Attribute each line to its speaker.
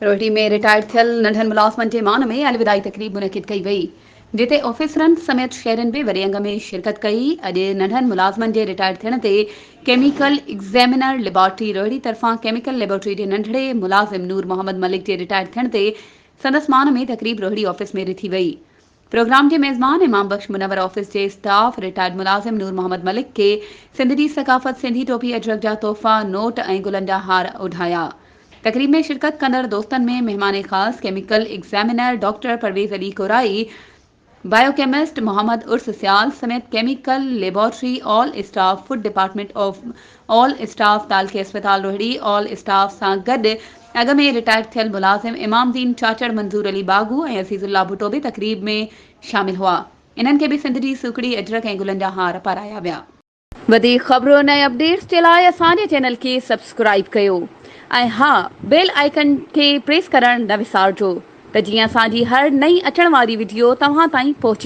Speaker 1: रोहड़ी में रिटायर्ड थियल नंढनि मुलाज़िमनि जे मान में अलविदाई तक़रीब मुनक़िद कई वई, जिते ऑफिसरनि समेत शहरनि बि वॾे अंग में शिरकत कई। अॼु नंढनि मुलाज़िमनि जे रिटायर थियण ते केमिकल एग्ज़ामिनर लेबॉरेटरी रोहड़ी तरफ़ां केमिकल लेबॉरेटरी जे नंढड़े मुलाज़िम नूर मोहम्मद मलिक जे रिटायर थियण ते संदसि मान में तक़रीब रोहड़ी ऑफिस में ॾिठी वई। प्रोग्राम के मेज़बान इमाम बख्श मुनवर ऑफिस के स्टाफ रिटायर्ड मुलाजिम नूर मोहम्मद मलिक के सिंधी सकाफ़त, सिंधी टोपी, अजरक जा तोहफ़ा, नोट ऐं गुलनि जा हार उठाया। तकरीब में शिरकत कंदड़ दोस्तनि में मेहमान ख़ास chemical examiner doctor Parvez Ali Korai, biochemist Mohammad Urs Sial समेत chemical laboratory all staff, food department of all staff, तालके अस्पताल रोहड़ी ऑल स्टाफ सां गॾु अॻ में रिटायर थियल मुलाज़िम इमामदीन चाचड़, मंजूर अली बागू ऐं अज़ीज़ुल्लाह भुट्टो बि तक़रीब में शामिल हुआ। इन्हनि खे बि सिंधी सूखड़ी, अजरक ऐं गुलनि जा हार पाराया विया। वधीक ख़बरूं ऐं अपडेट्स जे लाइ असांजे चैनल खे सब्सक्राइब कयो ऐं हा, बेल आइकन खे प्रेस करणु न विसारिजो त जीअं असांजी हर नई अचण वारी वीडियो तव्हां ताईं पहुचे।